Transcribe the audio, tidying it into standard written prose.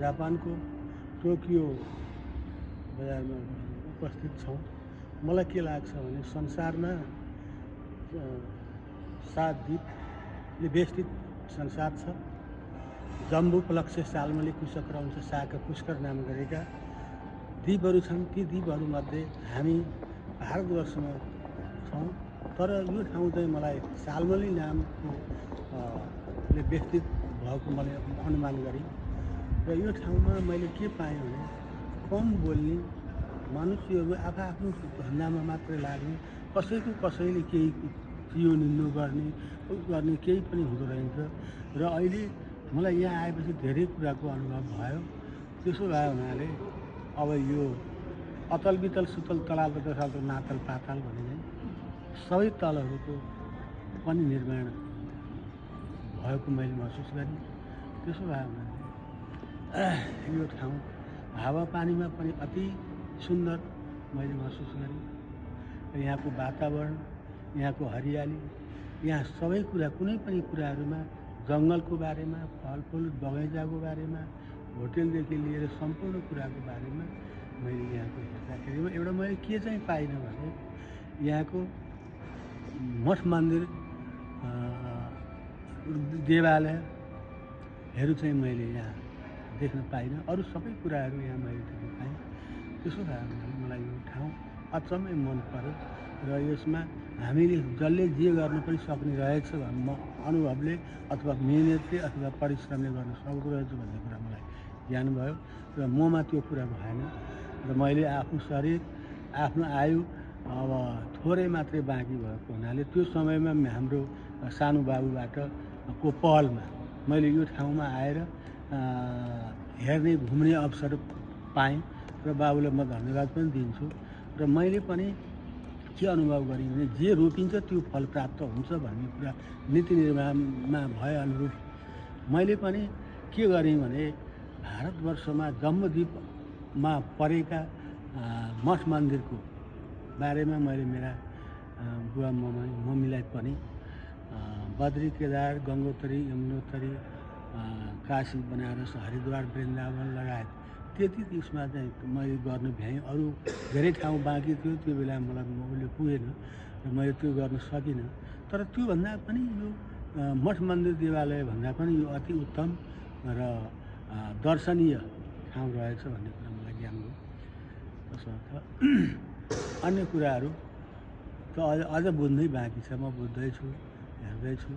जापानको टोकियो बजारमा उपस्थित छौँ। मलाई के लाग्छ भने संसारमा 7 द्वीपले बेष्टित संसार छ। जम्बू प्लक्ष्य साल्मली कुशक र हुन्छ शाका पुष्कर नाम गरेका द्वीपहरू छन्। ती द्वीपहरूमध्ये हामी भारतवर्षमा छौँ। तर यो ठाउँ चाहिँ मलाई साल्मली नामको ले बेष्टित भएको मैले अनुमान गरेँ र यो ठाउँमा मैले के पाएँ भने कम बोल्ने मनुष्यहरू आफ्नो धन्दामा मात्रै लाग्ने, कसैको कसैले केही चियो निन्दो गर्ने केही पनि हुँदो रहेछ। र अहिले मलाई यहाँ आएपछि धेरै कुराको अनुभव भयो। त्यसो भए हुनाले अब यो अतल वितल सुतल तलाल तलाल मातल पाताल भन्ने सबै तलहरूको पनि निर्माण भएको मैले महसुस गरेँ। त्यसो भए हुनाले यो ठाउँ हावापानीमा पनि अति सुन्दर मैले महसुस गरेँ। यहाँको वातावरण, यहाँको हरियाली, यहाँ सबै कुरा कुनै पनि कुराहरूमा जङ्गलको बारेमा, फलफुल बगैँचाको बारेमा, होटेलदेखि लिएर सम्पूर्ण कुराको बारेमा मैले यहाँको हेर्दाखेरिमा एउटा मैले के चाहिँ पाइनँ भने यहाँको मठ मन्दिर देवालयहरू चाहिँ मैले यहाँ देख्न पाइनँ। अरू सबै कुराहरू यहाँ मैले देख्न पाएँ। त्यसो भए मलाई यो ठाउँ अचम्मै मन पर्यो र यसमा हामीले जसले जे गर्न पनि सक्ने रहेछ भन्ने म अनुभवले अथवा मेहनतले अथवा परिश्रमले गर्न सक्दो रहेछ भन्ने कुरा मलाई ज्ञान भयो र ममा त्यो कुरा भएन। र मैले आफ्नो शरीर, आफ्नो आयु अब थोरै मात्रै बाँकी भएको हुनाले त्यो समयमा हाम्रो सानो बाबुबाट को पहलमा मैले यो ठाउँमा आएर हेर्ने घुम्ने अवसर पाएँ र बाबुलाई म धन्यवाद पनि दिन्छु। र मैले पनि के अनुभव गरेँ भने जे रोपिन्छ त्यो फल प्राप्त हुन्छ भन्ने कुरा नीति निर्माणमा भए अनुरूप मैले पनि के गरेँ भने भारतवर्षमा जम्बूद्वीपमा परेका मठ मन्दिरको बारेमा मैले मेरा बुवा मम्मीलाई पनि बद्री केदार गङ्गोत्री यमुनोत्री काशी बनारस हरिद्वार वृन्दावन लगायत त्यति त्यसमा चाहिँ मैले गर्न भ्याएँ। अरू धेरै ठाउँ बाँकी थियो, त्यो बेला मलाई उसले पुगेन र मैले त्यो गर्न सकिनँ। तर त्योभन्दा पनि यो मठ मन्दिर देवालय भन्दा पनि यो अति उत्तम र दर्शनीय ठाउँ रहेछ भन्ने कुरा मलाई ज्ञान भयो। तसर्थ अन्य कुराहरू त अझ बुझ्नै बाँकी छ। म बुझ्दैछु, हेर्दैछु।